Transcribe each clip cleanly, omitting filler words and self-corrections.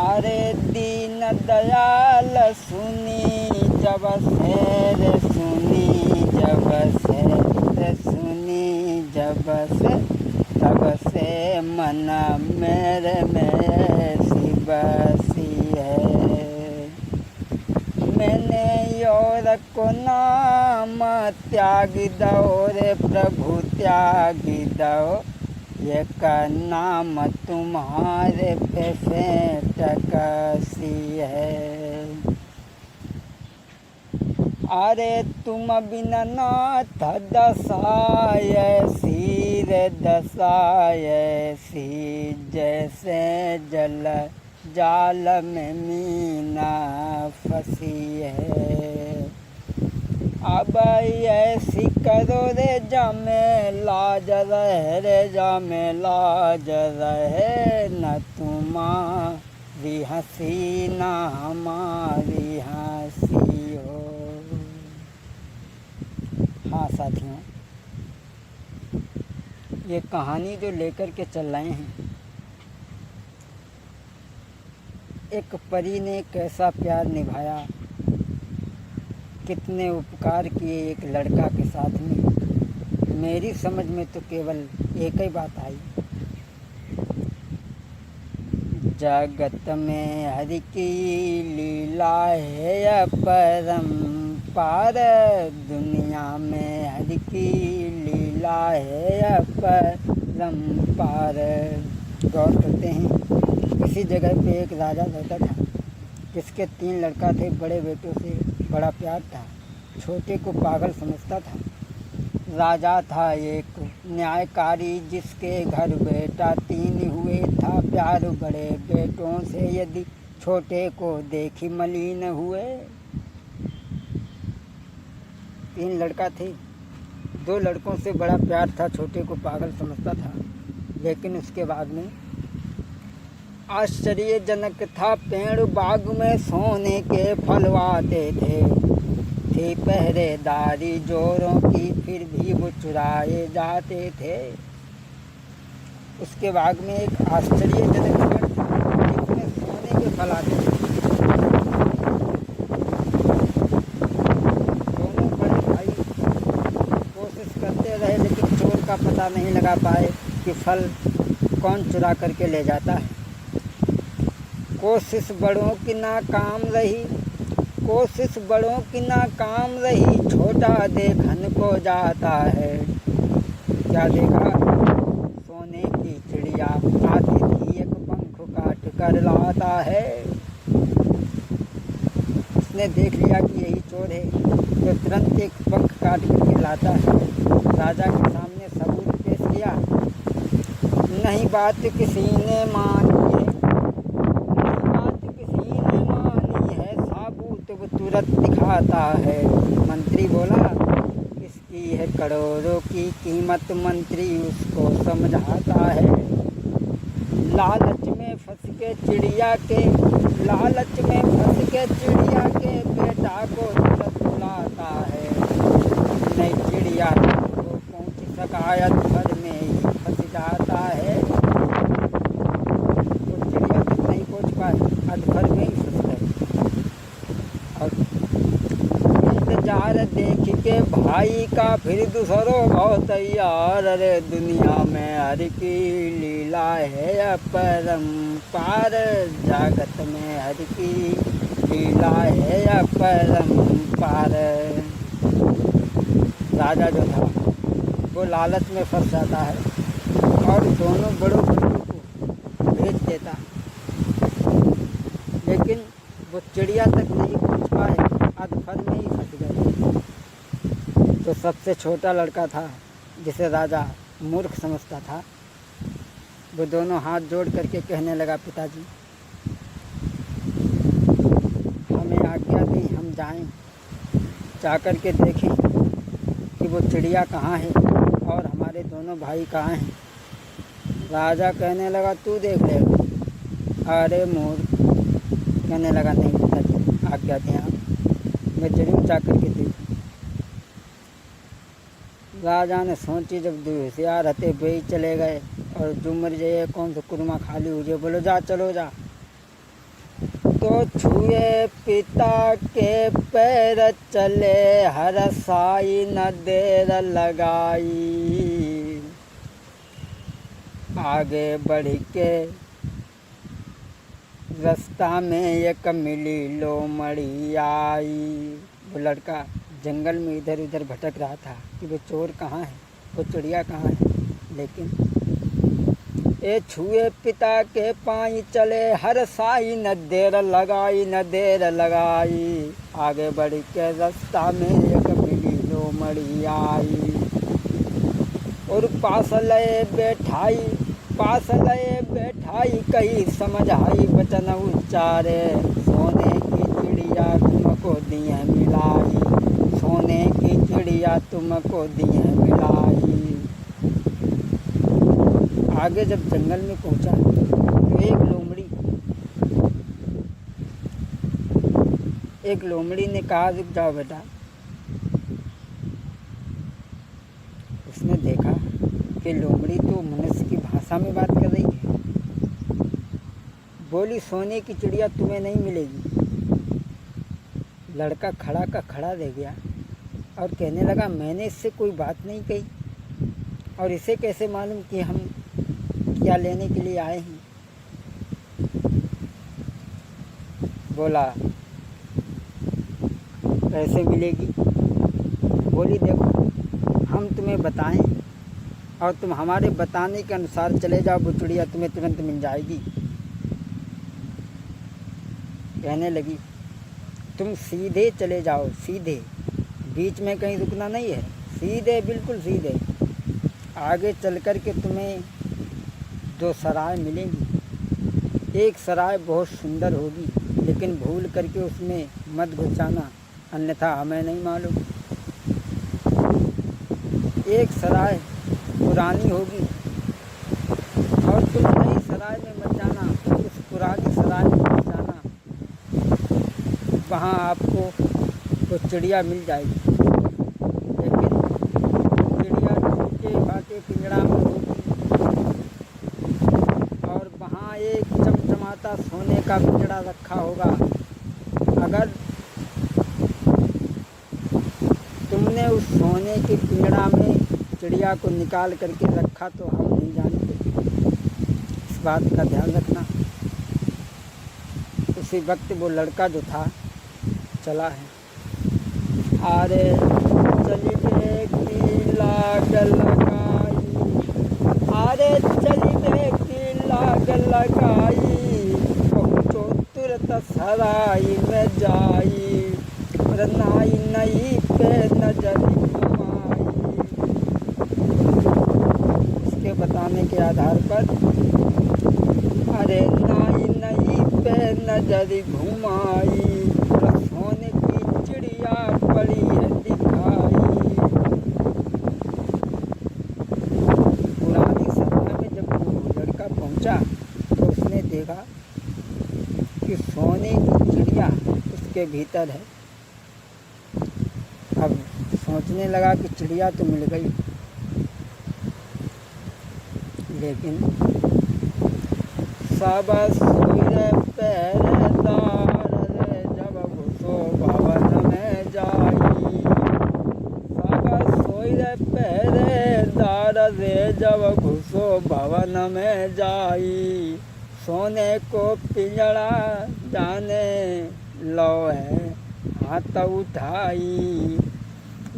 अरे दीन दयाल सुनी जब से रे सुनी जब से रे सुनी जब से तब से मन मेरे में ऐसी बसी है। मैंने और को नाम त्याग दो रे प्रभु त्याग दो, ये का नाम तुम्हारे पे फेंट कसी है। अरे तुम बिना नाथ दसाय सी रे दसाय सी, जैसे जल जाल में मीना फंसी है। अब ऐसी करो रे जामे लाज रहे रे जामे लाज रहे, न तुम्हारी हंसी न हमारी हंसी हो। हाँ साथियों, ये कहानी जो लेकर के चल रहे हैं, एक परी ने कैसा प्यार निभाया, कितने उपकार किए एक लड़का के साथ में। मेरी समझ में तो केवल एक ही बात आई, जगत में हरि की लीला है अपरंपार, दुनिया में हरि की लीला है अपरंपार। गौर करते हैं, किसी जगह पे एक राजा रहता था, जिसके 3 लड़का थे। बड़े बेटों से बड़ा प्यार था, छोटे को पागल समझता था। राजा था एक न्यायकारी, जिसके घर बेटा 3 हुए था प्यार बड़े बेटों से, यदि छोटे को देखी मलिन हुए। 3 लड़का थे, 2 लड़कों से बड़ा प्यार था, छोटे को पागल समझता था। लेकिन उसके बाद में आश्चर्यजनक था, पेड़ बाग में सोने के फलवाते थे, थी पहरेदारी जोरों की, फिर भी वो चुराए जाते थे। उसके बाग में एक आश्चर्यजनक पेड़ था, जिसमें सोने के फल आते थे। दोनों बड़े भाई कोशिश करते रहे, लेकिन चोर का पता नहीं लगा पाए कि फल कौन चुरा करके ले जाता है। कोशिश बड़ों की नाकाम रही, कोशिश बड़ों की नाकाम रही, छोटा देखन को जाता है। क्या देखा? सोने की चिड़िया आती थी, एक पंख काट कर लाता है। उसने देख लिया कि यही चोर है, तो तुरंत एक पंख काट करके लाता है। राजा के सामने सबूत पेश किया, नहीं बात किसी ने मानी है, तुरंत दिखाता है। मंत्री बोला, इसकी है करोड़ों की कीमत, मंत्री उसको समझाता है। लालच में फंस के चिड़िया के, लालच में फंस के चिड़िया के बेटा को तुरंत बुलाता है। नहीं चिड़िया को पहुँच शिकायत भर में ही फंस जाता है। तो चिड़िया तक नहीं पहुँच पाए, अधभर में ही फंस गए। इंतजार देख के भाई का फिर दूसरो बहुत तैयार, अरे दुनिया में हरि की लीला है अपरंपार, जगत में हरि की लीला है अपरंपार। राजा जो था वो लालच में फंस जाता है और दोनों बड़ों बेटों को भेज देता, लेकिन वो चिड़िया तक नहीं पहुंच पाए, अधफर में ही फंस गए। तो सबसे छोटा लड़का था, जिसे राजा मूर्ख समझता था, वो दोनों हाथ जोड़ करके कहने लगा, पिताजी हमें आज्ञा दी, हम जाएं, जा कर के देखें कि वो चिड़िया कहाँ है और हमारे दोनों भाई कहाँ हैं। राजा कहने लगा, तू देख लेगा। अरे मूर्ख, कहने लगा, नहीं पिताजी आज्ञा दें आप, मैं जरूर जा कर के देखूँ। राजा ने सोची, जब होशियार रहते वे ही चले गए और जुमर जाइए कौन सा कुरमा खाली हो जाए, बोलो जा चलो जा। तो छुए पिता के पैर चले हर साई न देर लगाई। आगे बढ़ के रास्ता में एक मिली लोमड़ी आई। वो लड़का जंगल में इधर उधर भटक रहा था कि वो चोर कहाँ है, वो चिड़िया कहाँ है। लेकिन ए छुए पिता के पाई चले हर साई न देर लगाई न देर लगाई। आगे बढ़ के रास्ता में एक मिली लोमड़ी आई। और पास लए बैठाई कही समझाई वचन उच्चारे। सोने की चिड़िया तुमको दिए मिलाई, सोने की चिड़िया तुमको दिए मिलाई। आगे जब जंगल में पहुंचा तो एक लोमड़ी ने कहा रुक जाओ बेटा। उसने देखा कि लोमड़ी तो मनुष्य की भाषा में बात कर रही है। बोली सोने की चिड़िया तुम्हें नहीं मिलेगी। लड़का खड़ा का खड़ा रह गया और कहने लगा मैंने इससे कोई बात नहीं कही और इसे कैसे मालूम कि हम क्या लेने के लिए आए हैं। बोला कैसे मिलेगी। बोली देखो हम तुम्हें बताएं और तुम हमारे बताने के अनुसार चले जाओ, वो चिड़िया तुम्हें तुरंत मिल जाएगी। कहने लगी तुम सीधे चले जाओ, सीधे, बीच में कहीं रुकना नहीं है, सीधे बिल्कुल सीधे। आगे चल कर के तुम्हें 2 सराय मिलेंगी। एक सराय बहुत सुंदर होगी लेकिन भूल करके उसमें मत घुसाना, अन्यथा हमें नहीं मालूम। एक सराय पुरानी होगी और तुम नई सराय में मत जाना, उस पुरानी सराय में मत जाना। वहाँ आपको वो चिड़िया मिल जाएगी लेकिन चिड़िया टूटे फाटे पिंजड़ा में होगी और वहाँ एक चमचमाता सोने का पिंजड़ा रखा होगा। अगर तुमने उस सोने के पिंजड़ा में चिड़िया को निकाल करके रखा तो हम नहीं जानते, इस बात का ध्यान रखना। उसी वक्त वो लड़का जो था चला है। अरे चलिए की लाग लगाई, अरे चलिए की लाग लगाई, पहुँचो तुरंत सराय में जाई, और नाई नई पे नजर घुमाई। इसके बताने के आधार पर अरे नाई नई पे नजर घुमाई, सोने की चिड़िया पड़ी है दिखाई। पुरानी सराय में जब वो लड़का पहुंचा तो उसने देखा कि सोने की चिड़िया उसके भीतर है। अब सोचने लगा कि चिड़िया तो मिल गई, लेकिन सब सोए पहरेदार रे जब घुसो भवन में जाई, सब सोए पहरेदार रे जब घुसो भवन में जाई। सोने को पिंजड़ा जाने लो है हाथ उठाई,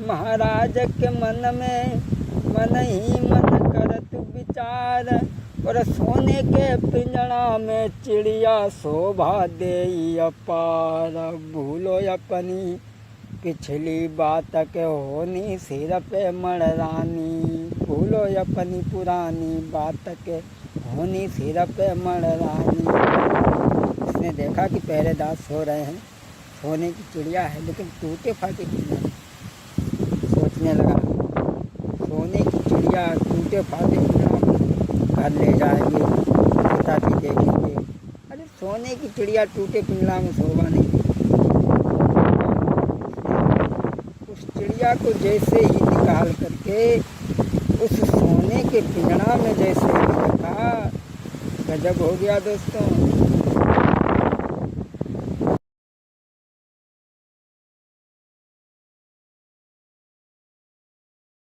महाराज के मन में मन ही मन करत विचार, और सोने के पिंजड़ा में चिड़िया शोभा देई अपार। भूलो अपनी पिछली बात के होनी सिर पे मड़रानी, भूलो अपनी पुरानी बात के होनी सिर पे मड़रानी। उसने देखा कि पहरेदार सो रहे हैं, सोने की चिड़िया है लेकिन टूटे फाटे पिंजरा। सोचने लगा सोने की चिड़िया टूटे फाटे पिंजरा घर ले जाएंगे, पिताजी देखेंगे। अरे सोने की चिड़िया टूटे पिंजरा में शोभा नहीं देती। उस चिड़िया को जैसे ही निकाल करके उस सोने के पिंजरा में जैसे ही रखा, गजब हो गया दोस्तों।